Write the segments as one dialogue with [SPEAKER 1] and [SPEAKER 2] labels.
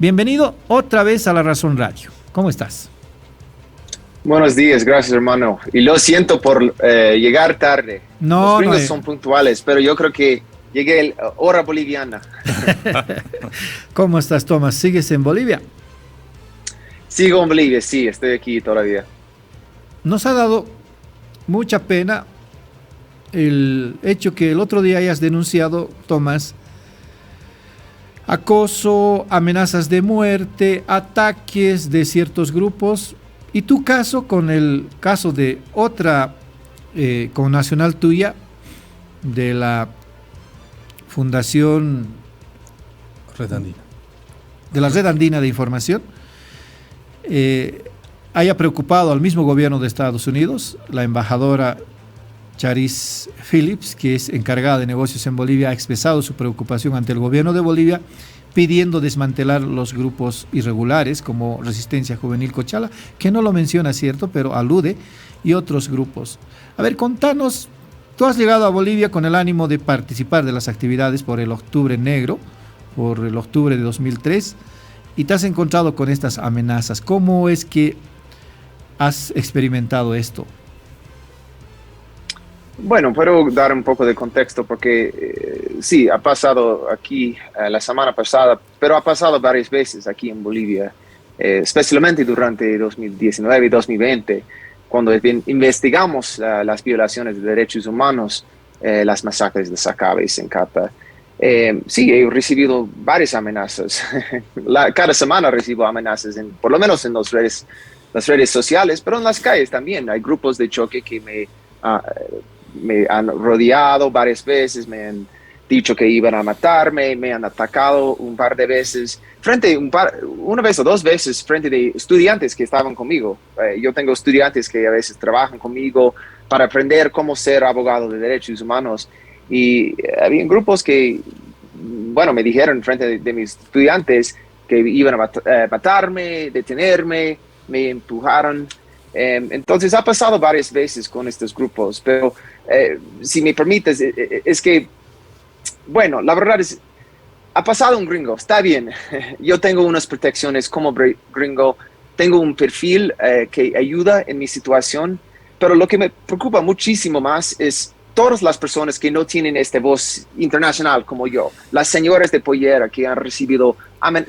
[SPEAKER 1] Bienvenido otra vez a La Razón Radio. ¿Cómo estás?
[SPEAKER 2] Buenos días, gracias hermano. Y lo siento por llegar tarde. Los gringos son puntuales, pero yo creo que llegué a hora boliviana.
[SPEAKER 1] ¿Cómo estás, Tomás? ¿Sigues en Bolivia?
[SPEAKER 2] Sigo en Bolivia, sí, estoy aquí todavía.
[SPEAKER 1] Nos ha dado mucha pena el hecho que el otro día hayas denunciado, Tomás, acoso, amenazas de muerte, ataques de ciertos grupos, y tu caso con el caso de otra connacional tuya, de la Fundación
[SPEAKER 3] Red Andina.
[SPEAKER 1] De la Red Andina de Información, haya preocupado al mismo gobierno de Estados Unidos. La embajadora Charis Phillips, que es encargada de negocios en Bolivia, ha expresado su preocupación ante el gobierno de Bolivia, pidiendo desmantelar los grupos irregulares como Resistencia Juvenil Cochala, que no lo menciona, cierto, pero alude, y otros grupos. A ver, contanos, tú has llegado a Bolivia con el ánimo de participar de las actividades por el Octubre Negro, por el octubre de 2003, y te has encontrado con estas amenazas. ¿Cómo es que has experimentado esto?
[SPEAKER 2] Bueno, puedo dar un poco de contexto porque sí, ha pasado aquí la semana pasada, pero ha pasado varias veces aquí en Bolivia, especialmente durante 2019 y 2020, cuando investigamos las violaciones de derechos humanos, las masacres de Sacaba y Sencata. Sí, he recibido varias amenazas. Cada semana recibo amenazas, por lo menos en las redes sociales, pero en las calles también. Hay grupos de choque que me han rodeado varias veces, me han dicho que iban a matarme, me han atacado un par de veces, una vez o dos veces frente de estudiantes que estaban conmigo. Yo tengo estudiantes que a veces trabajan conmigo para aprender cómo ser abogado de derechos humanos, y había grupos que, bueno, me dijeron frente de mis estudiantes que iban a matarme, detenerme, me empujaron. Entonces ha pasado varias veces con estos grupos, pero si me permites, es que, bueno, la verdad es, ha pasado un gringo, está bien. Yo tengo unas protecciones como gringo, tengo un perfil que ayuda en mi situación, pero lo que me preocupa muchísimo más es todas las personas que no tienen esta voz internacional como yo, las señoras de pollera que han recibido,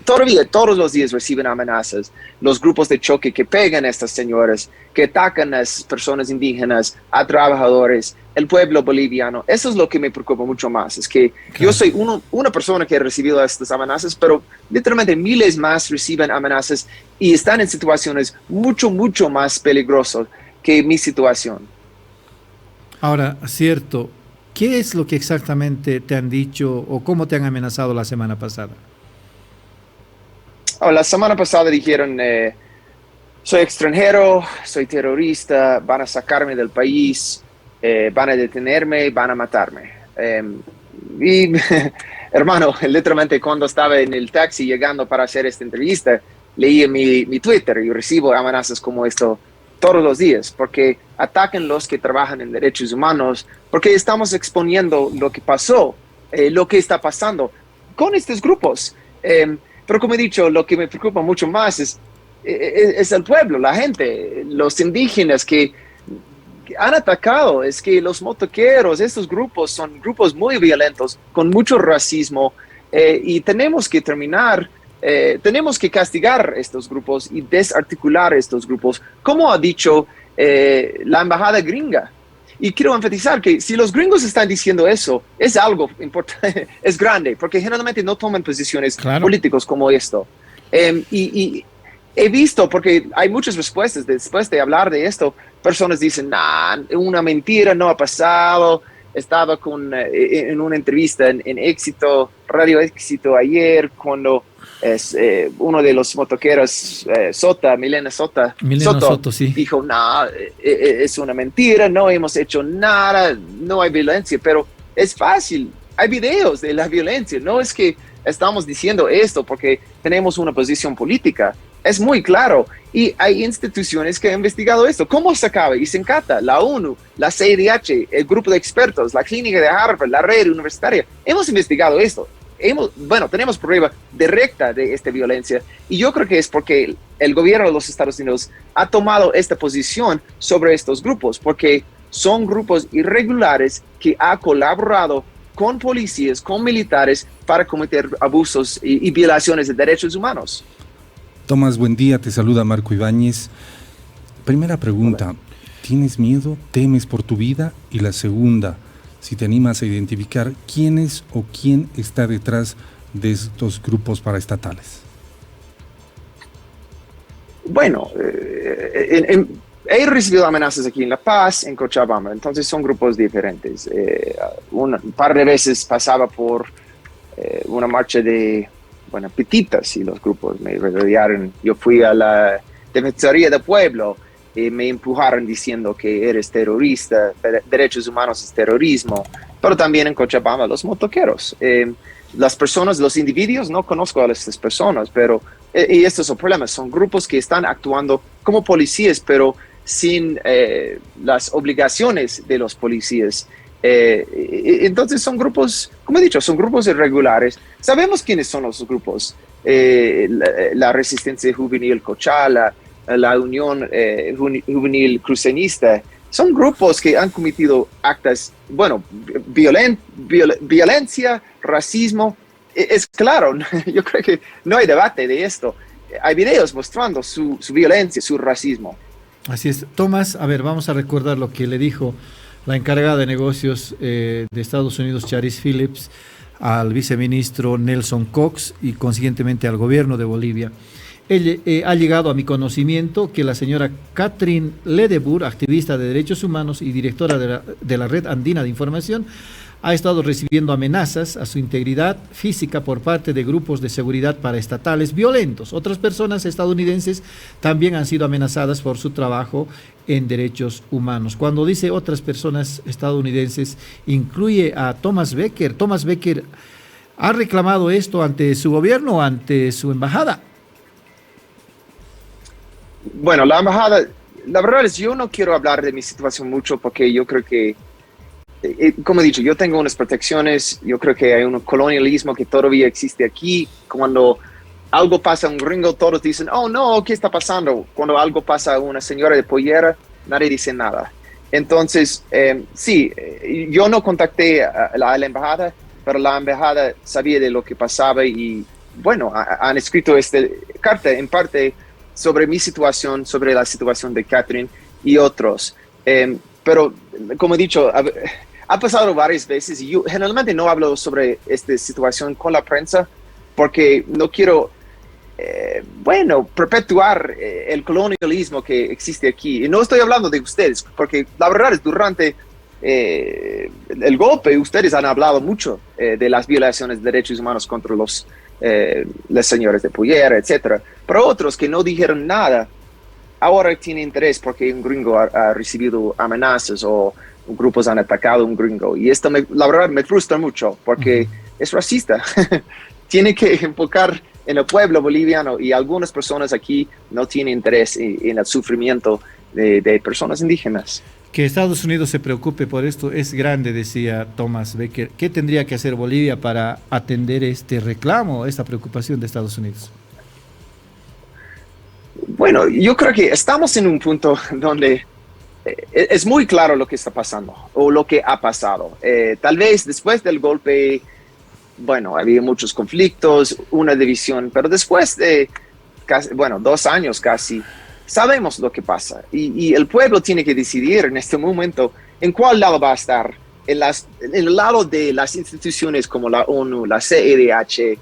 [SPEAKER 2] todavía todos los días reciben amenazas, los grupos de choque que pegan a estas señoras, que atacan a las personas indígenas, a trabajadores, el pueblo boliviano. Eso es lo que me preocupa mucho más, es que yo soy una persona que ha recibido estas amenazas, pero literalmente miles más reciben amenazas y están en situaciones mucho, mucho más peligrosas que mi situación.
[SPEAKER 1] Ahora, cierto, ¿qué es lo que exactamente te han dicho o cómo te han amenazado la semana pasada?
[SPEAKER 2] La semana pasada dijeron, soy extranjero, soy terrorista, van a sacarme del país, van a detenerme, van a matarme. Y hermano, literalmente cuando estaba en el taxi llegando para hacer esta entrevista, leí en mi Twitter y recibo amenazas como esto todos los días, porque atacan los que trabajan en derechos humanos, porque estamos exponiendo lo que pasó, lo que está pasando con estos grupos. Pero como he dicho, lo que me preocupa mucho más es el pueblo, la gente, los indígenas que han atacado. Es que los motoqueros, estos grupos son grupos muy violentos, con mucho racismo, y tenemos que terminar. Tenemos que castigar estos grupos y desarticular estos grupos, como ha dicho la embajada gringa. Y quiero enfatizar que si los gringos están diciendo eso, es algo importante, es grande, porque generalmente no toman posiciones políticas como esto. Y he visto, porque hay muchas respuestas después de hablar de esto, personas dicen, nah, una mentira, no ha pasado. Estaba en una entrevista en Éxito, Radio Éxito ayer, cuando uno de los motoqueros, Milena Soto,
[SPEAKER 1] sí,
[SPEAKER 2] dijo, no, es una mentira, no hemos hecho nada, no hay violencia, pero es fácil, hay videos de la violencia, no es que estamos diciendo esto porque tenemos una posición política, es muy claro, y hay instituciones que han investigado esto, como Sacaba y Sencata, la ONU, la CIDH, el grupo de expertos, la clínica de Harvard, la red universitaria, hemos investigado esto. tenemos prueba directa de esta violencia, y yo creo que es porque el gobierno de los Estados Unidos ha tomado esta posición sobre estos grupos, porque son grupos irregulares que han colaborado con policías, con militares, para cometer abusos y violaciones de derechos humanos.
[SPEAKER 3] Tomás, buen día, te saluda Marco Ibáñez. Primera pregunta, ¿tienes miedo? ¿Temes por tu vida? Y la segunda, si te animas a identificar quién es o quién está detrás de estos grupos paraestatales.
[SPEAKER 2] Bueno, he recibido amenazas aquí en La Paz, en Cochabamba, entonces son grupos diferentes. Un par de veces pasaba por una marcha de pititas y los grupos me rodearon. Yo fui a la Defensoría del Pueblo y me empujaron diciendo que eres terrorista, derechos humanos es terrorismo, pero también en Cochabamba los motoqueros. Las personas, los individuos, no conozco a estas personas, pero, y estos son problemas, son grupos que están actuando como policías, pero sin las obligaciones de los policías. Entonces son grupos, como he dicho, son grupos irregulares. Sabemos quiénes son los grupos. La Resistencia Juvenil Cochala, la Unión Juvenil Crucenista, son grupos que han cometido actos, violencia, racismo. Es claro, yo creo que no hay debate de esto. Hay videos mostrando su violencia, su racismo.
[SPEAKER 1] Así es. Tomás, a ver, vamos a recordar lo que le dijo la encargada de negocios de Estados Unidos, Charis Phillips, al viceministro Nelson Cox y consiguientemente al gobierno de Bolivia. Ha llegado a mi conocimiento que la señora Catherine Ledebur, activista de derechos humanos y directora de la Red Andina de Información, ha estado recibiendo amenazas a su integridad física por parte de grupos de seguridad paraestatales violentos. Otras personas estadounidenses también han sido amenazadas por su trabajo en derechos humanos. Cuando dice otras personas estadounidenses, incluye a Thomas Becker. Thomas Becker ha reclamado esto ante su gobierno o ante su embajada.
[SPEAKER 2] Bueno, la embajada, la verdad es yo no quiero hablar de mi situación mucho porque yo creo que, como he dicho, yo tengo unas protecciones, yo creo que hay un colonialismo que todavía existe aquí. Cuando algo pasa a un gringo, todos dicen, oh no, ¿qué está pasando? Cuando algo pasa a una señora de pollera, nadie dice nada. Entonces, sí, yo no contacté a la embajada, pero la embajada sabía de lo que pasaba y, bueno, han escrito esta carta en parte sobre mi situación, sobre la situación de Catherine y otros. Pero, como he dicho, ha pasado varias veces y yo generalmente no hablo sobre esta situación con la prensa porque no quiero, perpetuar el colonialismo que existe aquí. Y no estoy hablando de ustedes, porque la verdad es durante el golpe ustedes han hablado mucho de las violaciones de derechos humanos contra los señores de pollera, etcétera. Pero otros que no dijeron nada, ahora tienen interés porque un gringo ha recibido amenazas o grupos han atacado a un gringo. Y esto, la verdad, me frustra mucho porque es racista. Tiene que enfocar en el pueblo boliviano y algunas personas aquí no tienen interés en el sufrimiento de personas indígenas.
[SPEAKER 1] Que Estados Unidos se preocupe por esto es grande, decía Thomas Becker. ¿Qué tendría que hacer Bolivia para atender este reclamo, esta preocupación de Estados Unidos?
[SPEAKER 2] Bueno, yo creo que estamos en un punto donde es muy claro lo que está pasando o lo que ha pasado. Tal vez después del golpe, había muchos conflictos, una división, pero después de 2 años casi, sabemos lo que pasa y el pueblo tiene que decidir en este momento en cuál lado va a estar, en el lado de las instituciones como la ONU, la CEDH,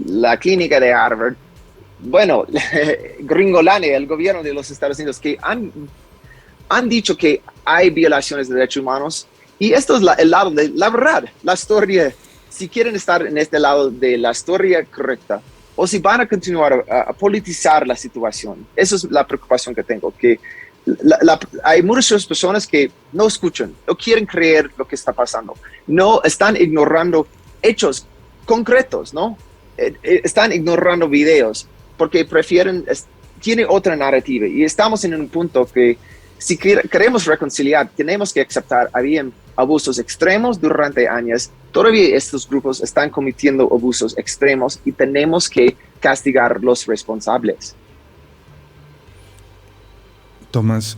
[SPEAKER 2] la clínica de Harvard, Gringolania, el gobierno de los Estados Unidos, que han dicho que hay violaciones de derechos humanos y esto es el lado de la verdad, la historia. Si quieren estar en este lado de la historia correcta, o si van a continuar a politizar la situación. Esa es la preocupación que tengo, que hay muchas personas que no escuchan, no quieren creer lo que está pasando, no están ignorando hechos concretos, ¿no? Están ignorando videos porque tiene otra narrativa y estamos en un punto que si queremos reconciliar, tenemos que aceptar, habían abusos extremos durante años, todavía estos grupos están cometiendo abusos extremos y tenemos que castigar los responsables.
[SPEAKER 3] Tomás,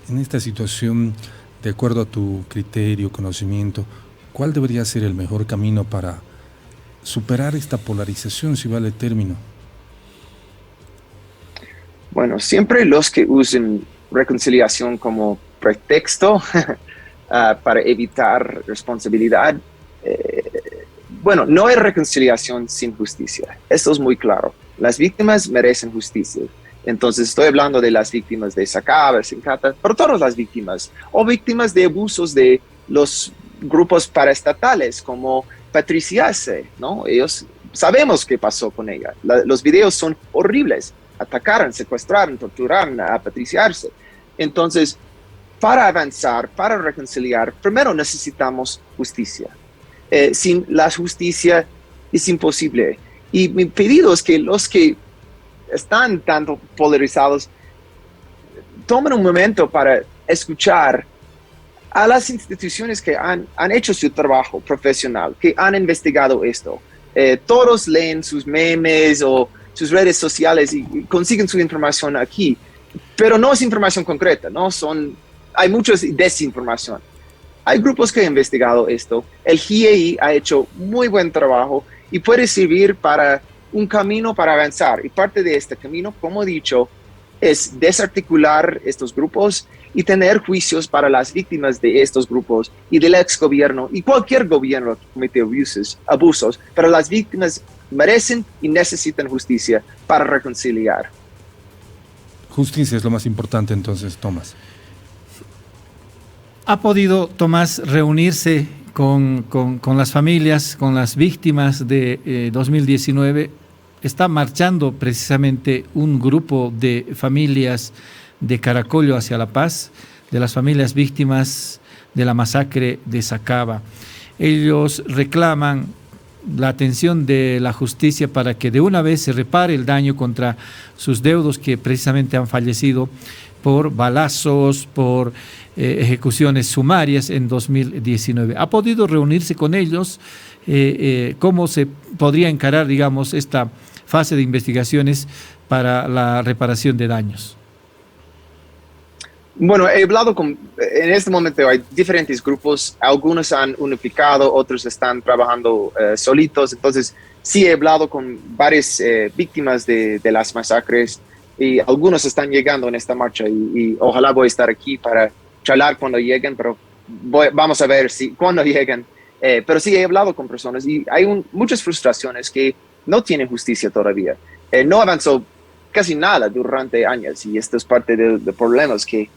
[SPEAKER 3] en esta situación, de acuerdo a tu criterio, conocimiento, ¿cuál debería ser el mejor camino para superar esta polarización, si vale el término?
[SPEAKER 2] Bueno, siempre los que usen reconciliación como pretexto para evitar responsabilidad, bueno, no hay reconciliación sin justicia. Esto es muy claro. Las víctimas merecen justicia. Entonces estoy hablando de las víctimas de Sacaba, Sincata, pero todas las víctimas, o víctimas de abusos de los grupos paraestatales como Patricia C., ¿no? Ellos sabemos qué pasó con ella. Los videos son horribles. Atacaron, secuestraron, torturaron a Patricia C. Entonces, para avanzar, para reconciliar, primero necesitamos justicia. Sin la justicia es imposible. Y mi pedido es que los que están tanto polarizados tomen un momento para escuchar a las instituciones que han hecho su trabajo profesional, que han investigado esto. Todos leen sus memes o sus redes sociales y consiguen su información aquí, pero no es información concreta, ¿no? Hay mucha desinformación. Hay grupos que han investigado esto. El GIEI ha hecho muy buen trabajo y puede servir para un camino para avanzar. Y parte de este camino, como he dicho, es desarticular estos grupos y tener juicios para las víctimas de estos grupos y del exgobierno y cualquier gobierno que comete abusos, pero las víctimas merecen y necesitan justicia para reconciliar.
[SPEAKER 3] Justicia es lo más importante entonces, Tomás.
[SPEAKER 1] ¿Ha podido, Tomás, reunirse con las familias, con las víctimas de 2019? Está marchando precisamente un grupo de familias de Caracollo hacia La Paz, de las familias víctimas de la masacre de Sacaba. Ellos reclaman la atención de la justicia para que de una vez se repare el daño contra sus deudos que precisamente han fallecido por balazos, por ejecuciones sumarias en 2019. ¿Ha podido reunirse con ellos? ¿Cómo se podría encarar, digamos, esta fase de investigaciones para la reparación de daños?
[SPEAKER 2] Bueno, he hablado en este momento hay diferentes grupos, algunos han unificado, otros están trabajando solitos, entonces sí he hablado con varias víctimas de las masacres y algunos están llegando en esta marcha y ojalá voy a estar aquí para charlar cuando lleguen, pero vamos a ver cuando lleguen. Pero sí he hablado con personas y hay muchas frustraciones que no tienen justicia todavía. No avanzó casi nada durante años y esto es parte de problemas que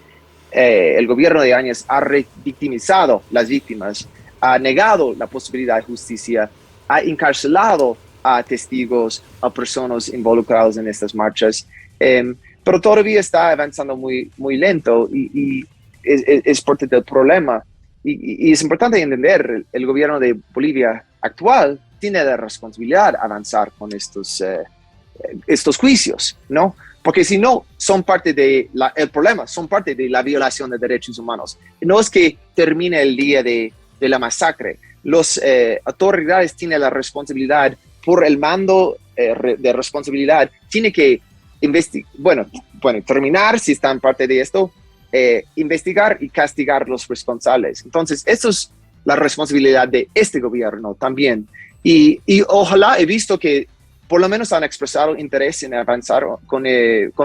[SPEAKER 2] el gobierno de Áñez ha revictimizado las víctimas, ha negado la posibilidad de justicia, ha encarcelado a testigos, a personas involucradas en estas marchas, pero todavía está avanzando muy, muy lento y es parte del problema. Y es importante entender, el gobierno de Bolivia actual tiene la responsabilidad de avanzar con estos juicios, ¿no? Porque si no, son parte del problema, son parte de la violación de derechos humanos. No es que termine el día de la masacre. Las autoridades tienen la responsabilidad, por el mando de responsabilidad, tiene que terminar si están parte de esto, investigar y castigar los responsables. Entonces, eso es la responsabilidad de este gobierno también. Y ojalá he visto que por lo menos han expresado interés en avanzar con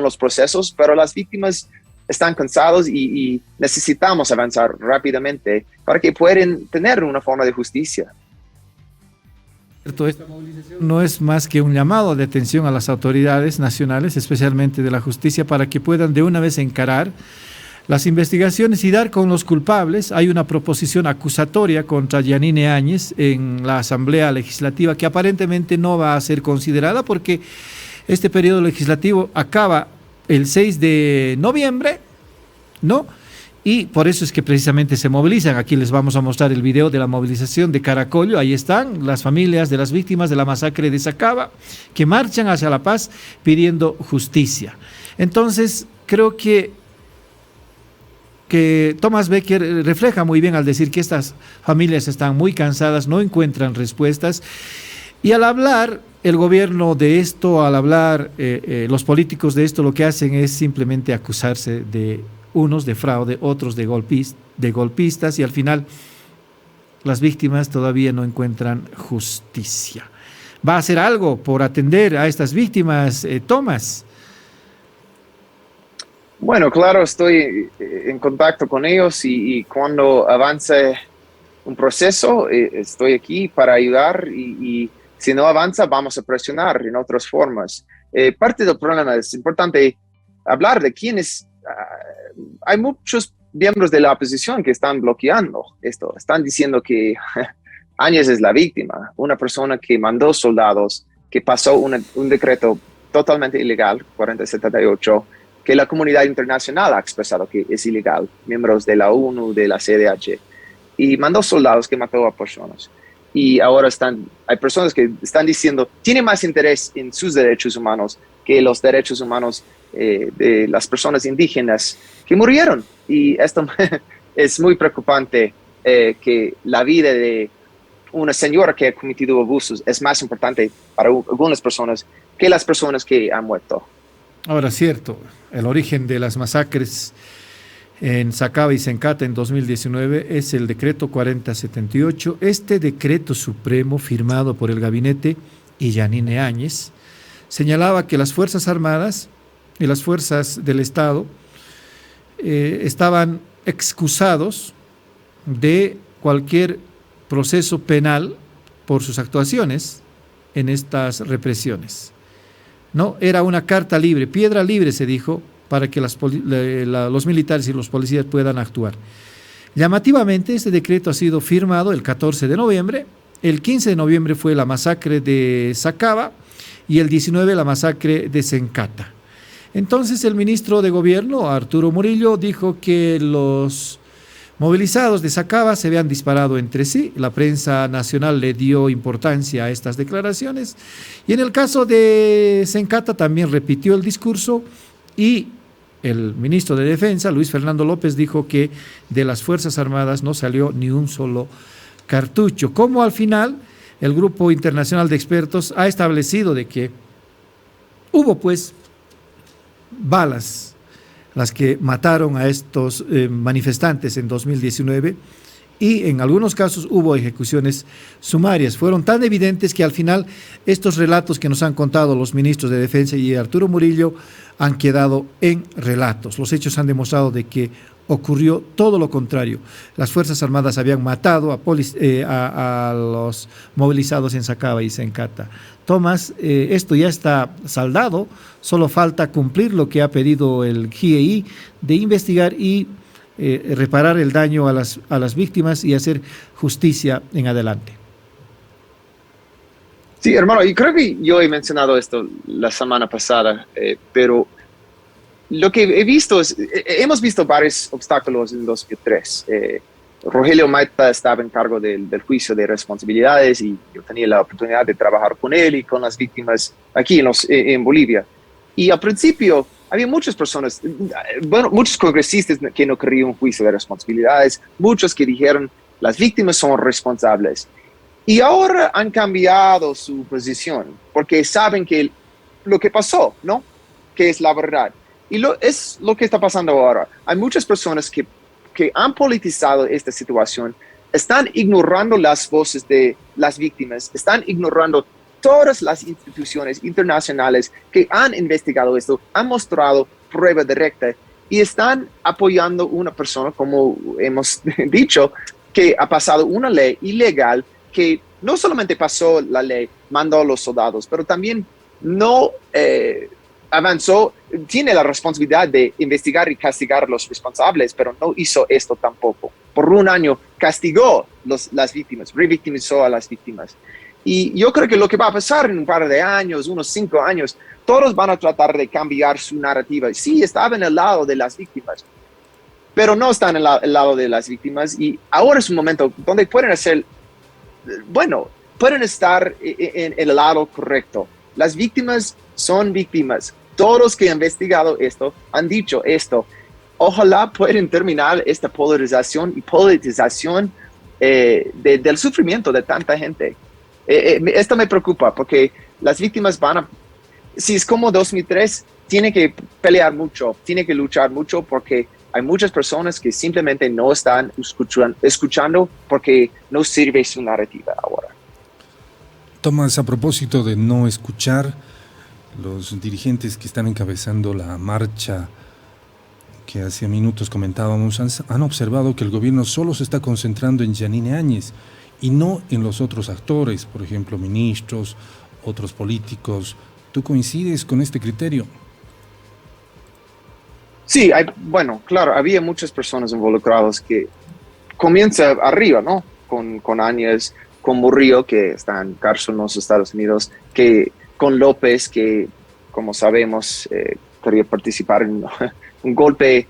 [SPEAKER 2] los procesos, pero las víctimas están cansados y necesitamos avanzar rápidamente para que puedan tener una forma de justicia.
[SPEAKER 1] Esta movilización no es más que un llamado de atención a las autoridades nacionales, especialmente de la justicia, para que puedan de una vez encarar las investigaciones y dar con los culpables. Hay una proposición acusatoria contra Yanine Áñez en la Asamblea Legislativa que aparentemente no va a ser considerada porque este periodo legislativo acaba el 6 de noviembre, ¿no? Y por eso es que precisamente se movilizan. Aquí les vamos a mostrar el video de la movilización de Caracollo. Ahí están las familias de las víctimas de la masacre de Sacaba que marchan hacia La Paz pidiendo justicia. Entonces, creo que que Thomas Becker refleja muy bien al decir que estas familias están muy cansadas, no encuentran respuestas, y al hablar el gobierno de esto, al hablar los políticos de esto, lo que hacen es simplemente acusarse de unos de fraude, otros de golpistas, y al final las víctimas todavía no encuentran justicia. ¿Va a hacer algo por atender a estas víctimas, Thomas?
[SPEAKER 2] Bueno, claro, estoy en contacto con ellos y cuando avance un proceso, estoy aquí para ayudar y si no avanza, vamos a presionar en otras formas. Parte del problema es importante hablar de quiénes. Hay muchos miembros de la oposición que están bloqueando esto. Están diciendo que Áñez es la víctima, una persona que mandó soldados, que pasó un decreto totalmente ilegal, 4078, que la comunidad internacional ha expresado que es ilegal, miembros de la ONU, de la CDH, y mandó soldados que mató a personas. Y ahora hay personas que están diciendo, tiene más interés en sus derechos humanos que los derechos humanos de las personas indígenas que murieron. Y esto es muy preocupante, que la vida de una señora que ha cometido abusos es más importante para algunas personas que las personas que han muerto.
[SPEAKER 1] Ahora, cierto, el origen de las masacres en Sacaba y Sencata en 2019 es el decreto 4078. Este decreto supremo firmado por el gabinete y Yanine Áñez señalaba que las Fuerzas Armadas y las fuerzas del Estado estaban excusados de cualquier proceso penal por sus actuaciones en estas represiones. No, era una carta libre, piedra libre, se dijo, para que los militares y los policías puedan actuar. Llamativamente, este decreto ha sido firmado el 14 de noviembre, el 15 de noviembre fue la masacre de Sacaba y el 19 la masacre de Sencata. Entonces el ministro de Gobierno, Arturo Murillo, dijo que los movilizados de Sacaba se habían disparado entre sí. La prensa nacional le dio importancia a estas declaraciones y en el caso de Sencata también repitió el discurso y el ministro de Defensa, Luis Fernando López, dijo que de las Fuerzas Armadas no salió ni un solo cartucho. Como al final el Grupo Internacional de Expertos ha establecido de que hubo pues balas las que mataron a estos manifestantes en 2019 y en algunos casos hubo ejecuciones sumarias. Fueron tan evidentes que al final estos relatos que nos han contado los ministros de Defensa y Arturo Murillo han quedado en relatos. Los hechos han demostrado de que ocurrió todo lo contrario. Las Fuerzas Armadas habían matado a los movilizados en Sacaba y Sencata. Tomás, esto ya está saldado, solo falta cumplir lo que ha pedido el GIEI de investigar y reparar el daño a las víctimas y hacer justicia en adelante.
[SPEAKER 2] Sí, hermano, y creo que yo he mencionado esto la semana pasada, pero lo que he visto es, hemos visto varios obstáculos en 2003. Rogelio Maita estaba en cargo del juicio de responsabilidades y yo tenía la oportunidad de trabajar con él y con las víctimas aquí en Bolivia. Y al principio había muchas personas, bueno, muchos congresistas que no querían un juicio de responsabilidades, muchos que dijeron las víctimas son responsables. Y ahora han cambiado su posición porque saben que lo que pasó, ¿no? Que es la verdad. Y es lo que está pasando ahora. Hay muchas personas que han politizado esta situación, están ignorando las voces de las víctimas, están ignorando todas las instituciones internacionales que han investigado esto, han mostrado prueba directa y están apoyando a una persona, como hemos dicho, que ha pasado una ley ilegal que no solamente pasó la ley, mandó a los soldados, pero también no avanzó, tiene la responsabilidad de investigar y castigar a los responsables, pero no hizo esto tampoco. Por un año castigó las víctimas, revictimizó a las víctimas. Y yo creo que lo que va a pasar en un par de años, unos 5 años, todos van a tratar de cambiar su narrativa. Sí, estaban en el lado de las víctimas, pero no están en el lado de las víctimas. Y ahora es un momento donde pueden hacer, bueno, pueden estar en el lado correcto. Las víctimas son víctimas. Todos que han investigado esto han dicho esto. ojalá puedan terminar esta polarización y politización del sufrimiento de tanta gente. Esto me preocupa porque las víctimas si es como 2003, tiene que pelear mucho, tiene que luchar mucho porque hay muchas personas que simplemente no están escuchando porque no sirve su narrativa ahora.
[SPEAKER 3] Tomás, a propósito de no escuchar, los dirigentes que están encabezando la marcha que hace minutos comentábamos han observado que el gobierno solo se está concentrando en Yanine Áñez y no en los otros actores, por ejemplo, ministros, otros políticos. ¿Tú coincides con este criterio?
[SPEAKER 2] Sí, bueno, claro, había muchas personas involucradas que comienza arriba, ¿no? Con Áñez, con Murillo, que está en cárcel en los Estados Unidos, con López, que como sabemos quería participar en un golpe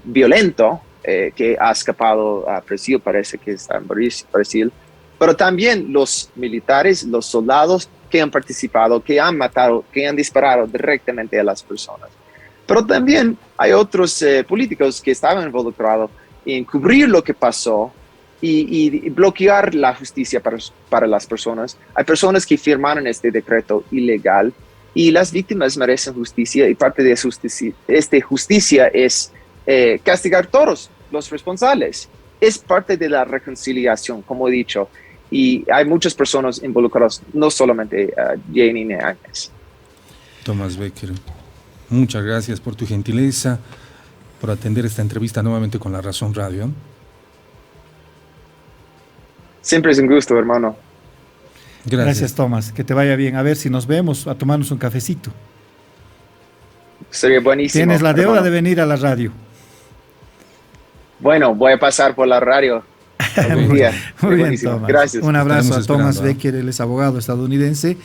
[SPEAKER 2] violento que ha escapado a Brasil, parece que está en Brasil, pero también los militares, los soldados que han participado, que han matado, que han disparado directamente a las personas. Pero también hay otros políticos que estaban involucrados en cubrir lo que pasó y bloquear la justicia para las personas. Hay personas que firmaron este decreto ilegal y las víctimas merecen justicia y parte de esta justicia es castigar a todos los responsables. Es parte de la reconciliación, como he dicho, y hay muchas personas involucradas, no solamente Yanine Áñez.
[SPEAKER 3] Tomás Becker, muchas gracias por tu gentileza, por atender esta entrevista nuevamente con La Razón Radio.
[SPEAKER 2] Siempre es un gusto, hermano.
[SPEAKER 1] Gracias, Tomás. Que te vaya bien. A ver si nos vemos a tomarnos un cafecito.
[SPEAKER 2] Sería buenísimo.
[SPEAKER 1] Tienes la deuda
[SPEAKER 2] hermano
[SPEAKER 1] de venir a la radio.
[SPEAKER 2] Bueno, voy a pasar por la radio.
[SPEAKER 1] Muy bien, Tomás.
[SPEAKER 2] Gracias.
[SPEAKER 1] Un abrazo a
[SPEAKER 3] Estaremos
[SPEAKER 1] Tomás
[SPEAKER 3] esperando,
[SPEAKER 1] Becker, él es abogado estadounidense